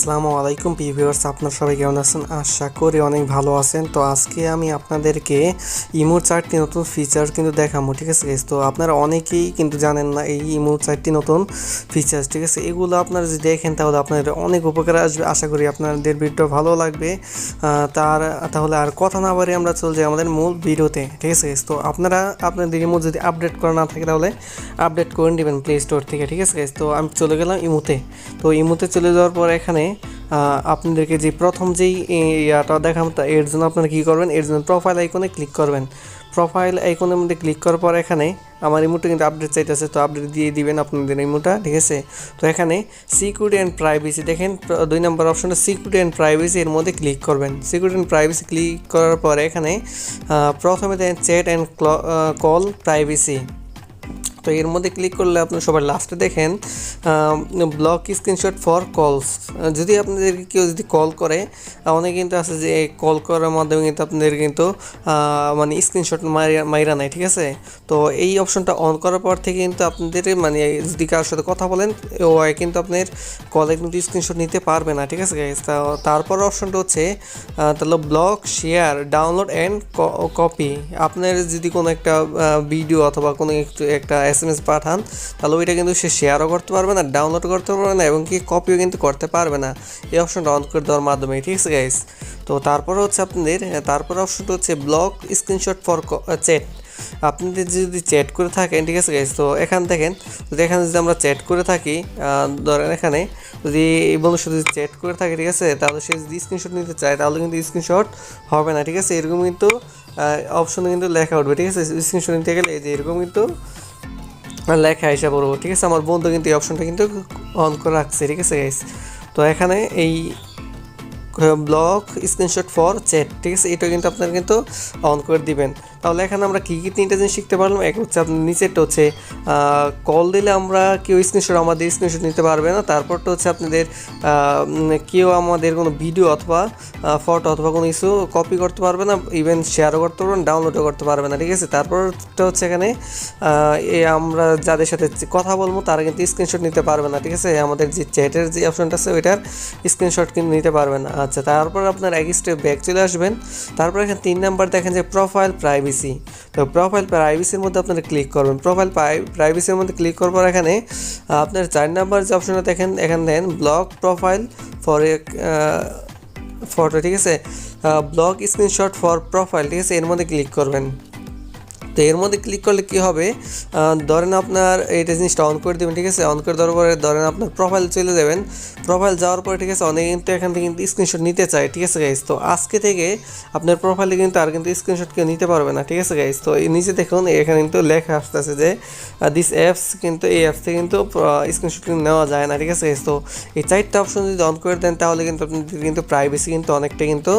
আসসালামু আলাইকুম ভিউয়ার্স, আপনারা সবাই কেমন আছেন? আশা করি অনেক ভালো আছেন। তো আজকে আমি আপনাদেরকে ইমোর 4টি নতুন ফিচার কিন্তু দেখাবো, ঠিক আছে গাইস? তো আপনারা অনেকেই কিন্তু জানেন না এই ইমোর 4টি নতুন ফিচার্স, ঠিক আছে? এগুলো আপনারা যদি দেখেন তাহলে আপনাদের অনেক উপকার আসবে। আশা করি আপনাদের ভিডিও ভালো লাগবে। তাহলে আর কথা না বাড়িয়ে আমরা চলে যাই আমাদের মূল ভিডিওতে, ঠিক আছে গাইস? তো আপনারা আপনাদের ইমো যদি আপডেট করা না থাকে তাহলে আপডেট করে নেবেন প্লে স্টোর থেকে, ঠিক আছে গাইস? তো আমি চলে গেলাম ইমোতে। তো ইমোতে চলে যাওয়ার পর এখানে আপনাদেরকে যে প্রথম যেই ইয়াটা দেখাম, এর জন্য আপনারা কী করবেন, এর জন্য প্রোফাইল আইকনে ক্লিক করবেন। প্রোফাইল আইকনের মধ্যে ক্লিক করার পর এখানে আমার ইমোটা কিন্তু আপডেট চাইতেছে, তো আপডেট দিয়ে দিবেন আপনাদের ইমোটা, ঠিক আছে? তো এখানে সিকিউরিটি অ্যান্ড প্রাইভেসি দেখেন 2 নম্বর অপশনটা সিকিউরিটি অ্যান্ড প্রাইভেসি, এর মধ্যে ক্লিক করবেন। সিকিউরিটি অ্যান্ড প্রাইভেসি ক্লিক করার পরে এখানে প্রথমে দেন চ্যাট অ্যান্ড কল প্রাইভেসি। তো এর মধ্যে ক্লিক করলে আপনার সবার লাস্টে দেখেন ব্লক স্ক্রিনশট ফর কলস। যদি আপনাদের কেউ যদি কল করে, অনেকে কিন্তু আছে যে কল করার মাধ্যমে কিন্তু আপনাদের কিন্তু মানে স্ক্রিনশট মাইরা নেয়, ঠিক আছে? তো এই অপশনটা অন করার পর থেকে কিন্তু আপনাদের মানে যদি কারোর সাথে কথা বলেন ও কিন্তু আপনার কলে কিন্তু স্ক্রিনশট নিতে পারবে না, ঠিক আছে গাইস? তারপর অপশনটা হচ্ছে তাহলে block share download and copy. আপনার যদি কোনো একটা ভিডিও অথবা কোনো একটা SMS পাঠান তাহলে ওইটা কিন্তু সে শেয়ারও করতে পারবে না, ডাউনলোড করতে পারবে না, এবং কি কপিও কিন্তু করতে পারবে না এই অপশনটা অন করে দেওয়ার মাধ্যমে, ঠিক আছে গাইস? তো তারপর হচ্ছে আপনাদের তারপর অপশনটা হচ্ছে ব্লক স্ক্রিনশট ফর চ্যাট। আপনাদের যদি চ্যাট করে থাকেন, ঠিক আছে গাইস? তো এখান দেখেন, এখানে যদি আমরা চ্যাট করে থাকি, ধরেন এখানে যদি এই বন্ধুর সাথে চ্যাট করে থাকে, ঠিক আছে, তাহলে সে যদি স্ক্রিনশট নিতে চায় তাহলে কিন্তু স্ক্রিনশট হবে না, ঠিক আছে? এরকম কিন্তু অপশনে কিন্তু লেখা উঠবে, ঠিক আছে? স্ক্রিনশট নিতে গেলে এই যে এরকম কিন্তু লেখা এসে পড়বো, ঠিক আছে? আমার বন্ধু কিন্তু এই অপশনটা কিন্তু অন করে রাখছে, ঠিক আছে গাইস? তো এখানে এই ব্লক স্ক্রিনশট ফর চ্যাট, ঠিক আছে, এটা কিন্তু আপনারা কিন্তু অন করে দিবেন। তাহলে এখানে আমরা কী কী 3টা জিনিস শিখতে পারলাম। এক হচ্ছে আপনি নিচেরটা হচ্ছে কল দিলে আমরা কেউ আমাদের স্ক্রিনশট নিতে পারবে না। তারপরটা হচ্ছে আপনাদের কেউ আমাদের কোনো ভিডিও অথবা ফটো অথবা কোনো কিছু কপি করতে পারবে না, ইভেন শেয়ারও করতে পারবে না, ডাউনলোডও করতে পারবে না, ঠিক আছে? তারপরটা হচ্ছে এখানে আমরা যাদের সাথে কথা বলবো তারা কিন্তু স্ক্রিনশট নিতে পারবে না, ঠিক আছে? আমাদের যে চ্যাটের যে অপশনটা আছে ওইটার স্ক্রিনশট কিন্তু নিতে পারবে না। আচ্ছা, তারপর আপনার এক স্টেপ ব্যাক চলে আসবেন। তারপর এখানে 3 নাম্বার দেখেন যে প্রোফাইল প্রাইভেসি। তো প্রোফাইল প্রাইভেসির মধ্যে আপনারা ক্লিক করবেন। প্রোফাইল প্রাইভেসির মধ্যে ক্লিক করার পর এখানে আপনার 4 নাম্বার যে অপশনটা দেখেন, এখানে দেন ব্লক প্রোফাইল ফর ফটো, ঠিক আছে? ব্লক স্ক্রিনশট ফর প্রোফাইল, ঠিক আছে? এর মধ্যে ক্লিক করবেন। তো এর মধ্যে ক্লিক করলে কী হবে, ধরেন আপনার এইটা জিনিসটা অন করে দেবেন, ঠিক আছে? অন করে দেওয়ার পরে ধরেন আপনার প্রোফাইল চলে যাবেন। প্রোফাইল যাওয়ার পরে, ঠিক আছে, অনেকে কিন্তু এখান থেকে কিন্তু স্ক্রিনশট নিতে চায়, ঠিক আছে গাইস? তো আজকে থেকে আপনার প্রোফাইলে কিন্তু আর কিন্তু স্ক্রিনশট কেউ নিতে পারবে না, ঠিক আছে গাইস? তো এই নিচে দেখুন এখানে কিন্তু লেখা আসতেছে যে দিস অ্যাপস, কিন্তু এই অ্যাপস থেকে কিন্তু স্ক্রিনশট কিন্তু নেওয়া যায় না, ঠিক আছে গাইস? তো এই 4টা অপশন যদি অন করে দেন তাহলে কিন্তু আপনাদের কিন্তু প্রাইভেসি কিন্তু অনেকটা কিন্তু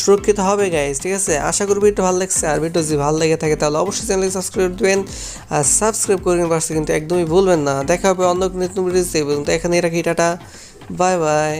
সুরক্ষিত হবে গাইস, ঠিক আছে? আশা করি ভিডিও ভালো লাগছে। আর ভিডিও যদি ভালো লেগে থাকে তাহলে অবশ্যই চ্যানেলকে সাবস্ক্রাইব দেবেন, আর সাবস্ক্রাইব করে পাশে কিন্তু একদমই ভুলবেন না। দেখা হবে অন্য নতুন ভিডিওতে। এখানে রাখি, টাটা, বাই বাই।